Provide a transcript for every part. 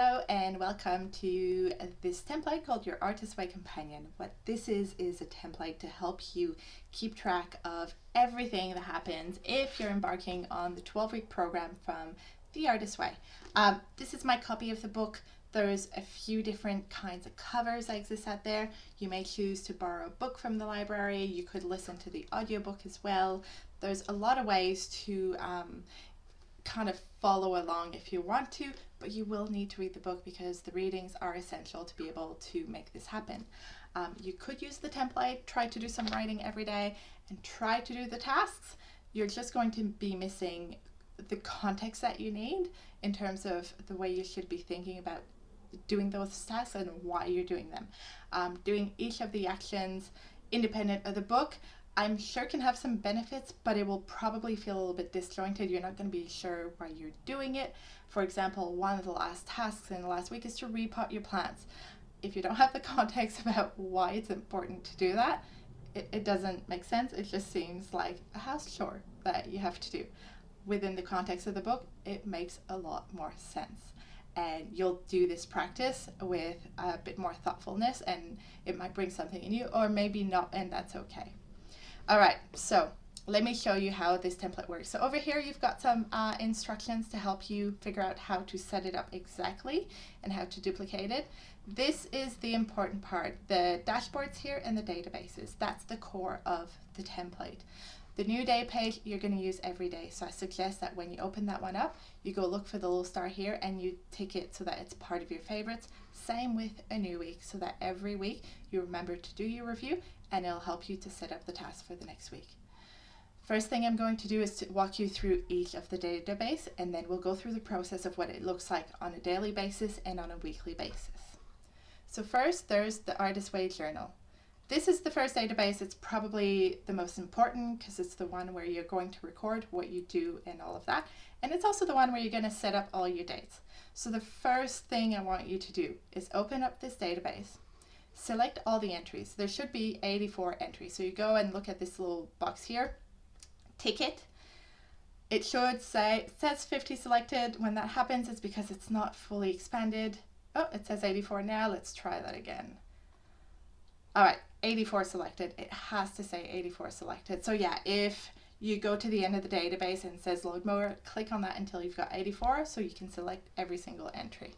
Hello and welcome to this template called your Artist Way Companion. What this is a template to help you keep track of everything that happens if you're embarking on the 12-week program from the Artist Way. This is my copy of the book. There's a few different kinds of covers that exist out there. You may choose to borrow a book from the library. You could listen to the audiobook as well. There's a lot of ways to kind of follow along if you want to, but you will need to read the book because the readings are essential to be able to make this happen. You could use the template, try to do some writing every day and try to do the tasks. You're just going to be missing the context that you need in terms of the way you should be thinking about doing those tasks and why you're doing them. Doing each of the actions independent of the book I'm sure can have some benefits, but it will probably feel a little bit disjointed. You're not going to be sure why you're doing it. For example, one of the last tasks in the last week is to repot your plants. If you don't have the context about why it's important to do that, it doesn't make sense. It just seems like a house chore that you have to do. Within the context of the book, it makes a lot more sense. And you'll do this practice with a bit more thoughtfulness, and it might bring something in you, or maybe not, and that's okay. All right, so let me show you how this template works. So over here, you've got some instructions to help you figure out how to set it up exactly and how to duplicate it. This is the important part, the dashboards here and the databases. That's the core of the template. The new day page you're going to use every day. So I suggest that when you open that one up, you go look for the little star here and you tick it so that it's part of your favorites. Same with a new week, so that every week you remember to do your review and it'll help you to set up the task for the next week. First thing I'm going to do is to walk you through each of the database, and then we'll go through the process of what it looks like on a daily basis and on a weekly basis. So first, there's the Artist Way Journal. This is the first database. It's probably the most important because it's the one where you're going to record what you do and all of that. And it's also the one where you're going to set up all your dates. So the first thing I want you to do is open up this database, select all the entries. There should be 84 entries. So you go and look at this little box here, tick it. It should say, it says 50 selected. When that happens, it's because it's not fully expanded. Oh, it says 84 now. Let's try that again. All right, 84 selected. It has to say 84 selected. So yeah, if you go to the end of the database and it says load more, click on that until you've got 84 so you can select every single entry.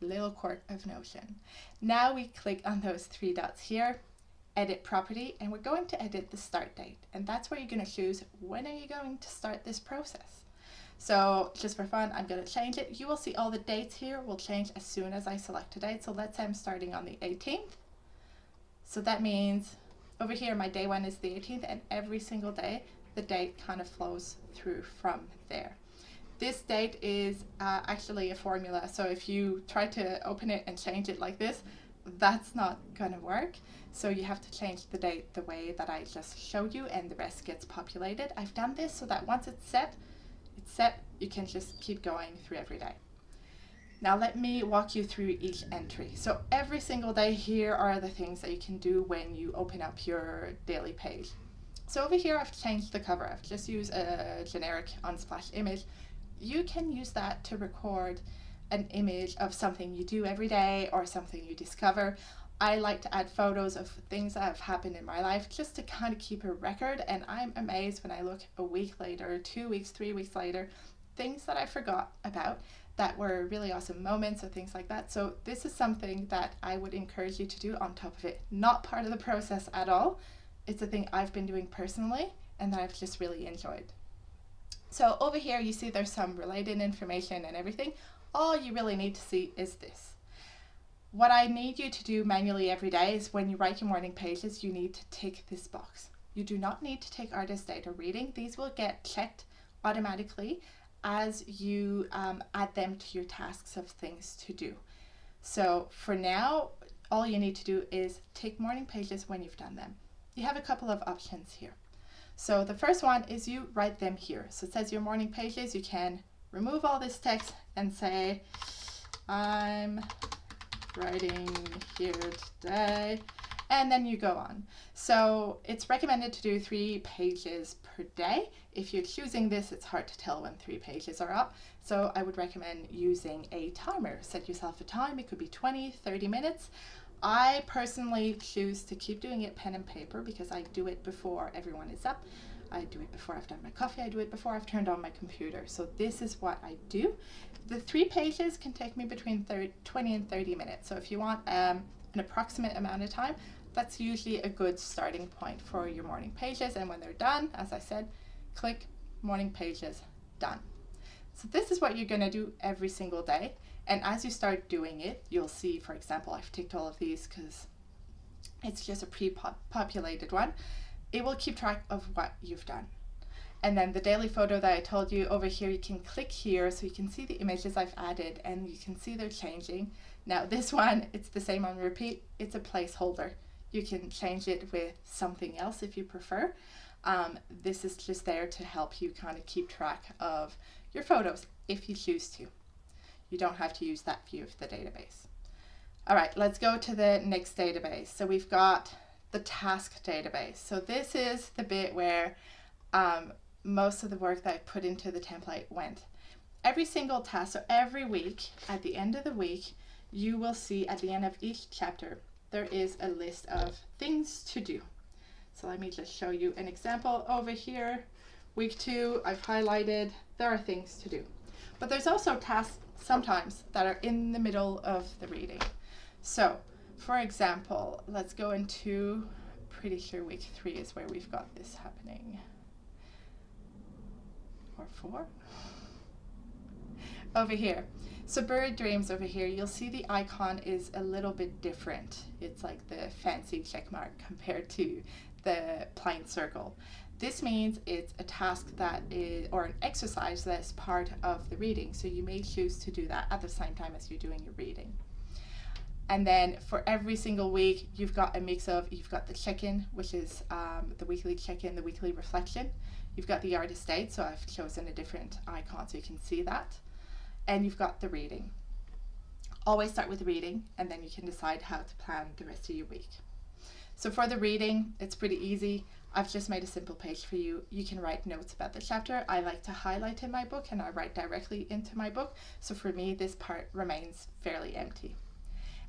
Little quirk of Notion. Now we click on those three dots here, edit property, and we're going to edit the start date. And that's where you're going to choose when are you going to start this process. So just for fun, I'm going to change it. You will see all the dates here will change as soon as I select a date. So let's say I'm starting on the 18th. So that means over here, my day one is the 18th, and every single day, the date kind of flows through from there. This date is actually a formula. So if you try to open it and change it like this, that's not going to work. So you have to change the date the way that I just showed you, and the rest gets populated. I've done this so that once it's set, you can just keep going through every day. Now let me walk you through each entry. So every single day, here are the things that you can do when you open up your daily page. So over here, I've changed the cover. I've just used a generic Unsplash image. You can use that to record an image of something you do every day or something you discover. I like to add photos of things that have happened in my life just to kind of keep a record, and I'm amazed when I look a week later, 2 weeks, 3 weeks later, things that I forgot about that were really awesome moments or things like that. So this is something that I would encourage you to do on top of it. Not part of the process at all. It's a thing I've been doing personally and that I've just really enjoyed. So over here you see there's some related information and everything. All you really need to see is this. What I need you to do manually every day is when you write your morning pages, you need to tick this box. You do not need to take artist data reading. These will get checked automatically as you add them to your tasks of things to do. So for now, all you need to do is tick morning pages when you've done them. You have a couple of options here. So the first one is you write them here. So it says your morning pages. You can remove all this text and say, I'm writing here today. and then you go on. So it's recommended to do 3 pages per day. If you're choosing this, it's hard to tell when 3 pages are up. So I would recommend using a timer. Set yourself a time. It could be 20, 30 minutes. I personally choose to keep doing it pen and paper because I do it before everyone is up. I do it before I've done my coffee. I do it before I've turned on my computer. So this is what I do. The 3 pages can take me between 20 and 30 minutes. So if you want an approximate amount of time, that's usually a good starting point for your morning pages. And when they're done, as I said, click morning pages, done. So this is what you're going to do every single day. And as you start doing it, you'll see, for example, I've ticked all of these because it's just a pre-populated one. It will keep track of what you've done. And then the daily photo that I told you over here, you can click here so you can see the images I've added and you can see they're changing. Now this one, it's the same on repeat. It's a placeholder. You can change it with something else if you prefer. This is just there to help you kind of keep track of your photos if you choose to. You don't have to use that view of the database. All right, let's go to the next database. So we've got the task database. So this is the bit where most of the work that I put into the template went. Every single task, so every week, at the end of the week, you will see at the end of each chapter, there is a list of things to do. So let me just show you an example over here. Week 2, I've highlighted, there are things to do. But there's also tasks sometimes that are in the middle of the reading. So, for example, let's go into, pretty sure week 3 is where we've got this happening. Or 4? Over here. So bird dreams over here, you'll see the icon is a little bit different. It's like the fancy check mark compared to the plain circle. This means it's a task that is, or an exercise that's part of the reading. So you may choose to do that at the same time as you're doing your reading. And then for every single week, you've got a mix of, you've got the check-in, which is the weekly check-in, the weekly reflection. You've got the artist date, so I've chosen a different icon so you can see that. And you've got the reading. Always start with the reading, and then you can decide how to plan the rest of your week. So for the reading, it's pretty easy. I've just made a simple page for you. You can write notes about the chapter. I like to highlight in my book, and I write directly into my book. So for me, this part remains fairly empty.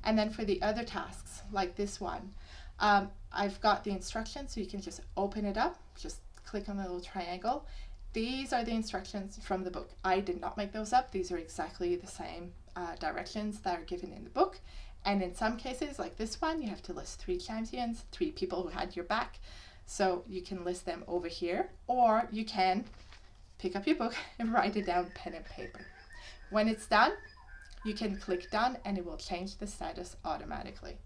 And then for the other tasks, like this one, I've got the instructions, so you can just open it up, just click on the little triangle. These are the instructions from the book. I did not make those up. These are exactly the same directions that are given in the book. And in some cases, like this one, you have to list 3 champions, 3 people who had your back. So you can list them over here, or you can pick up your book and write it down pen and paper. When it's done, you can click done and it will change the status automatically.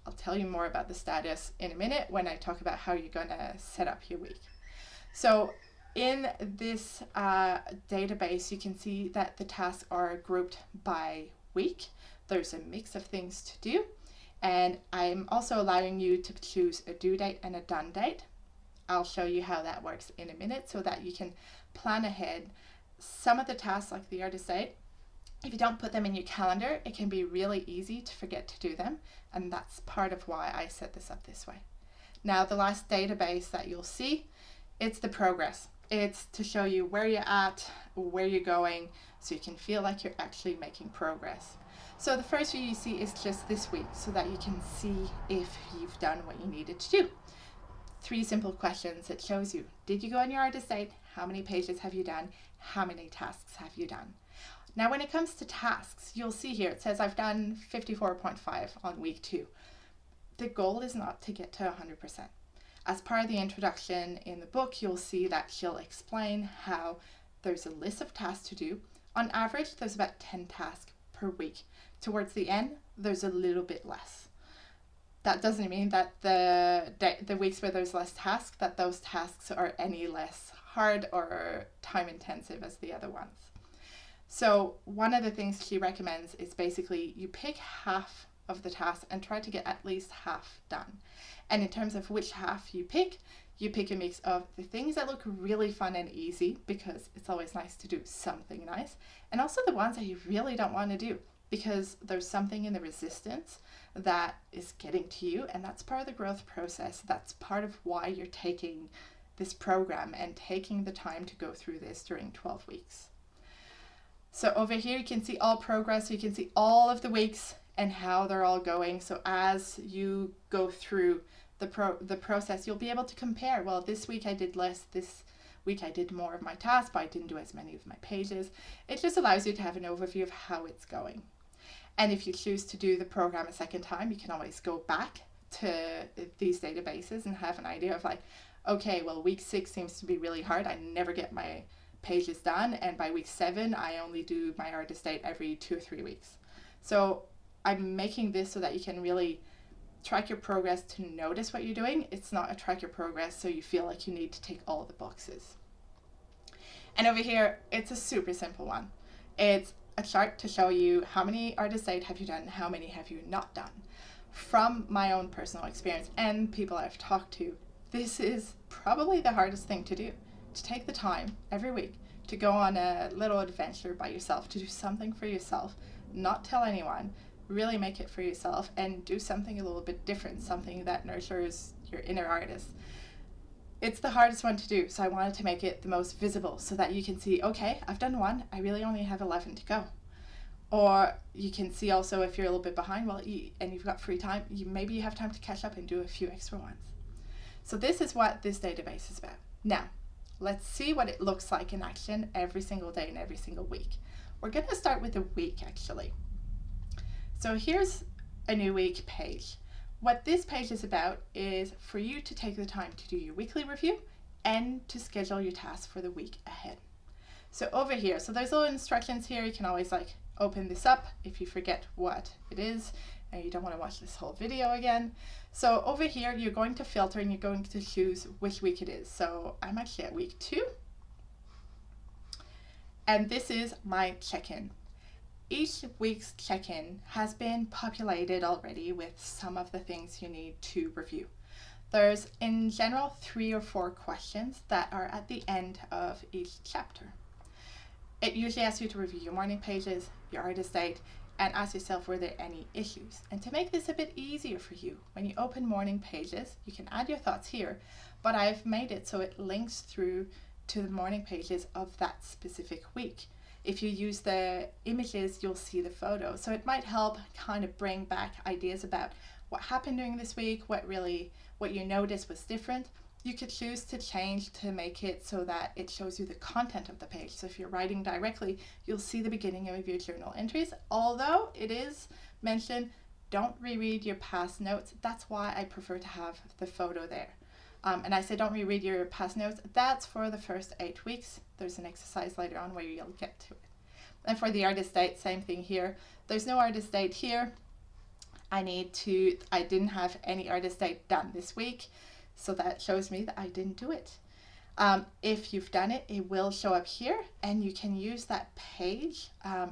I'll tell you more about the status in a minute when I talk about how you're going to set up your week. So in this database, you can see that the tasks are grouped by week. There's a mix of things to do. And I'm also allowing you to choose a due date and a done date. I'll show you how that works in a minute so that you can plan ahead. Some of the tasks, like the artist date, if you don't put them in your calendar, it can be really easy to forget to do them. And that's part of why I set this up this way. Now, the last database that you'll see, it's the progress. It's to show you where you're at, where you're going, so you can feel like you're actually making progress. So the first view you see is just this week, so that you can see if you've done what you needed to do. 3 simple questions. It shows you, did you go on your artist date? How many pages have you done? How many tasks have you done? Now, when it comes to tasks, you'll see here, it says I've done 54.5 on week 2. The goal is not to get to 100%. As part of the introduction in the book, you'll see that she'll explain how there's a list of tasks to do. On average, there's about 10 tasks per week. Towards the end, there's a little bit less. That doesn't mean that the weeks where there's less tasks, that those tasks are any less hard or time intensive as the other ones. So one of the things she recommends is basically you pick half of the task and try to get at least half done. And in terms of which half you pick a mix of the things that look really fun and easy, because it's always nice to do something nice, and also the ones that you really don't want to do. because there's something in the resistance that is getting to you, and that's part of the growth process. That's part of why you're taking this program and taking the time to go through this during 12 weeks. So over here you can see all progress, so you can see all of the weeks and how they're all going. So as you go through the process, you'll be able to compare. Well, this week I did less, this week I did more of my tasks, but I didn't do as many of my pages. It just allows you to have an overview of how it's going. And if you choose to do the program a second time, you can always go back to these databases and have an idea of like, okay, well, week 6 seems to be really hard. I never get my pages done. And by week 7, I only do my artist date every 2 or 3 weeks. So I'm making this so that you can really track your progress to notice what you're doing. It's not a track your progress so you feel like you need to tick all the boxes. And over here, it's a super simple one. It's a chart to show you how many artist date have you done, how many have you not done. From my own personal experience and people I've talked to, this is probably the hardest thing to do, to take the time every week to go on a little adventure by yourself, to do something for yourself, not tell anyone, really make it for yourself and do something a little bit different, something that nurtures your inner artist. It's the hardest one to do, so I wanted to make it the most visible so that you can see, okay, I've done 1, I really only have 11 to go. Or you can see also if you're a little bit behind, well, and you've got free time, maybe you have time to catch up and do a few extra ones. So this is what this database is about. Now, let's see what it looks like in action every single day and every single week. We're going to start with a week actually. So here's a new week page. What this page is about is for you to take the time to do your weekly review and to schedule your tasks for the week ahead. So over here, so there's little instructions here. You can always like open this up if you forget what it is and you don't want to watch this whole video again. So over here, you're going to filter and you're going to choose which week it is. So I'm actually at week 2. And this is my check-in. Each week's check-in has been populated already with some of the things you need to review. There's in general 3 or 4 questions that are at the end of each chapter. It usually asks you to review your morning pages, your artist date, and ask yourself were there any issues. And to make this a bit easier for you, when you open morning pages, you can add your thoughts here, but I've made it so it links through to the morning pages of that specific week. If you use the images, you'll see the photos. So it might help kind of bring back ideas about what happened during this week, what you noticed was different. You could choose to change to make it so that it shows you the content of the page. So if you're writing directly, you'll see the beginning of your journal entries. Although it is mentioned, don't reread your past notes. That's why I prefer to have the photo there. And I say don't reread your past notes. That's for the first 8 weeks. There's an exercise later on where you'll get to it. And for the artist date, same thing here. There's no artist date here. I didn't have any artist date done this week. So that shows me that I didn't do it. If you've done it, it will show up here and you can use that page.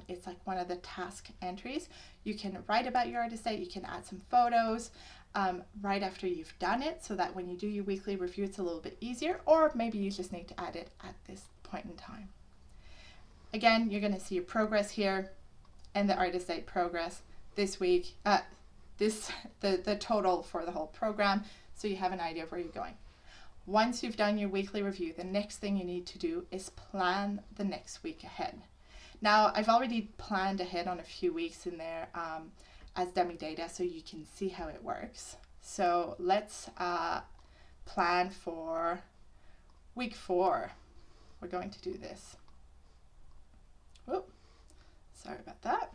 It's like one of the task entries. You can write about your artist date. You can add some photos right after you've done it so that when you do your weekly review, it's a little bit easier, or maybe you just need to add it at this point in time. Again, you're going to see your progress here and the artist date progress this week, the total for the whole program, so you have an idea of where you're going. Once you've done your weekly review, the next thing you need to do is plan the next week ahead. Now, I've already planned ahead on a few weeks in there as dummy data so you can see how it works. So let's plan for week 4. We're going to do this. Whoop, sorry about that.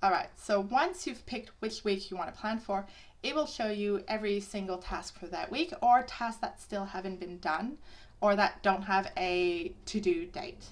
All right, so once you've picked which week you want to plan for, it will show you every single task for that week, or tasks that still haven't been done or that don't have a to-do date.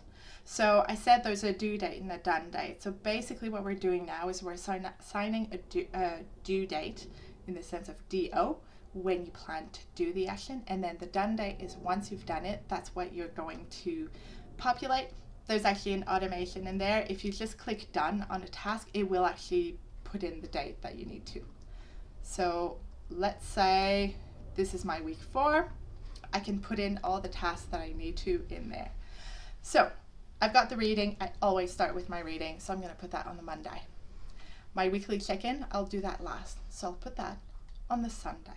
So I said there's a due date and a done date. So basically what we're doing now is we're assigning a due date in the sense of DO when you plan to do the action, and then the done date is once you've done it, that's what you're going to populate. There's actually an automation in there. If you just click done on a task, it will actually put in the date that you need to. So let's say this is my week 4. I can put in all the tasks that I need to in there. So I've got the reading. I always start with my reading, so I'm going to put that on the Monday. My weekly check-in, I'll do that last. So I'll put that on the Sunday.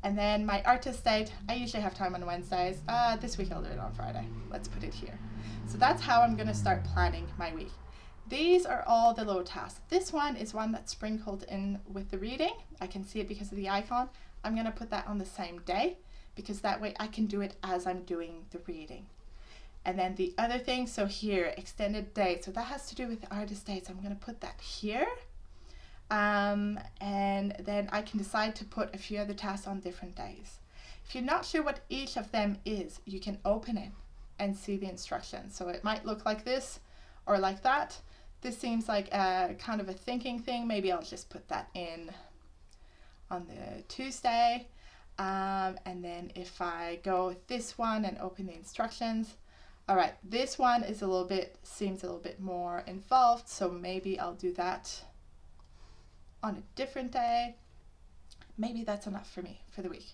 And then my artist date, I usually have time on Wednesdays. This week I'll do it on Friday. Let's put it here. So that's how I'm gonna start planning my week. These are all the little tasks. This one is one that's sprinkled in with the reading. I can see it because of the icon. I'm gonna put that on the same day because that way I can do it as I'm doing the reading. And then the other thing, so here, extended date. So that has to do with the artist dates. I'm gonna put that here. And then I can decide to put a few other tasks on different days. If you're not sure what each of them is, you can open it and see the instructions. So it might look like this or like that. This seems like a kind of a thinking thing. Maybe I'll just put that in on the Tuesday. And then if I go with this one and open the instructions, all right, this one is seems a little bit more involved. So maybe I'll do that on a different day. Maybe that's enough for me for the week.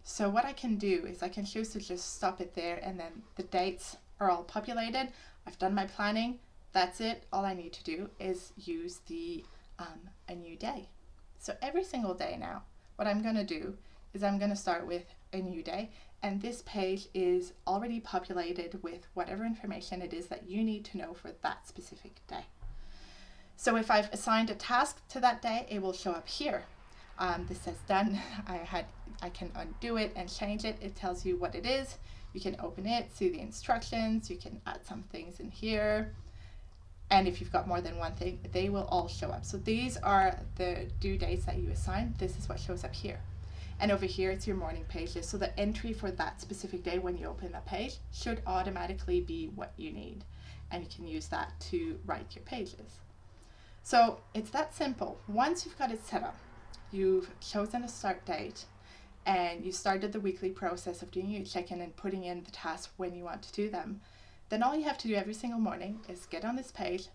So what I can do is I can choose to just stop it there, and then the dates are all populated. I've done my planning. That's it. All I need to do is use the a new day. So every single day now, what I'm going to do is I'm going to start with a new day, and this page is already populated with whatever information it is that you need to know for that specific day. So if I've assigned a task to that day, it will show up here. This says done. I can undo it and change it. It tells you what it is. You can open it, see the instructions. You can add some things in here. And if you've got more than one thing, they will all show up. So these are the due dates that you assign. This is what shows up here. And over here, it's your morning pages. So the entry for that specific day when you open that page should automatically be what you need. And you can use that to write your pages. So it's that simple. Once you've got it set up, you've chosen a start date, and you started the weekly process of doing your check-in and putting in the tasks when you want to do them, then all you have to do every single morning is get on this page,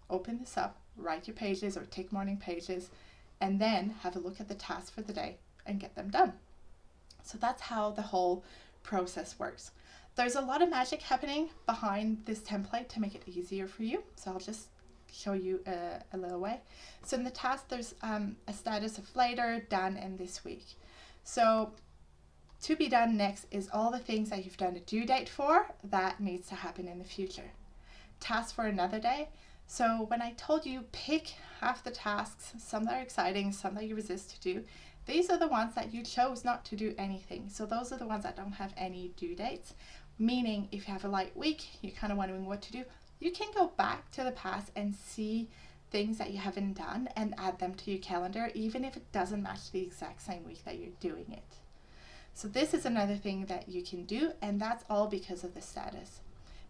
open this up, write your pages or tick morning pages, and then have a look at the tasks for the day and get them done. So that's how the whole process works. There's a lot of magic happening behind this template to make it easier for you. So I'll just show you a little way. So in the task, there's a status of later, done, and this week. So to be done next is all the things that you've done a due date for that needs to happen in the future. Tasks for another day. So when I told you pick half the tasks, some that are exciting, some that you resist to do, these are the ones that you chose not to do anything. So those are the ones that don't have any due dates, meaning if you have a light week, you're kind of wondering what to do, you can go back to the past and see things that you haven't done and add them to your calendar, even if it doesn't match the exact same week that you're doing it. So this is another thing that you can do, and that's all because of the status.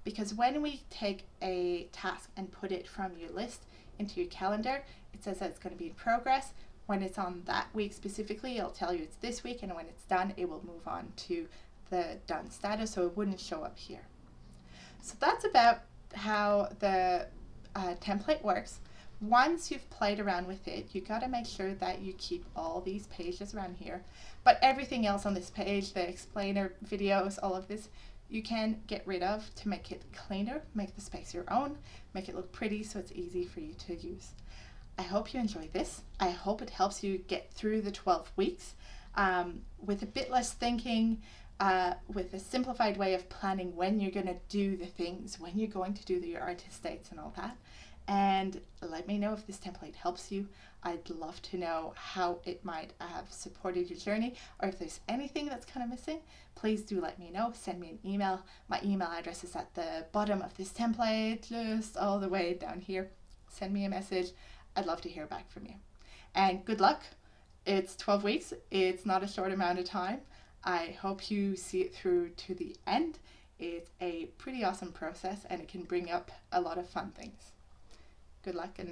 Because when we take a task and put it from your list into your calendar, it says that it's going to be in progress. When it's on that week specifically, it'll tell you it's this week, and when it's done, it will move on to the done status, so it wouldn't show up here. So that's about how the template works. Once you've played around with it, you got to make sure that you keep all these pages around here, but everything else on this page, the explainer videos, all of this, you can get rid of to make it cleaner, make the space your own, make it look pretty so it's easy for you to use. I hope you enjoy this. I hope it helps you get through the 12 weeks with a bit less thinking, with a simplified way of planning when you're going to do the things, when you're going to do your artist dates and all that. And let me know if this template helps you. I'd love to know how it might have supported your journey, or if there's anything that's kind of missing, please do let me know. Send me an email. My email address is at the bottom of this template, just all the way down here. Send me a message. I'd love to hear back from you. And good luck. It's 12 weeks. It's not a short amount of time. I hope you see it through to the end. It's a pretty awesome process, and it can bring up a lot of fun things. Good luck, and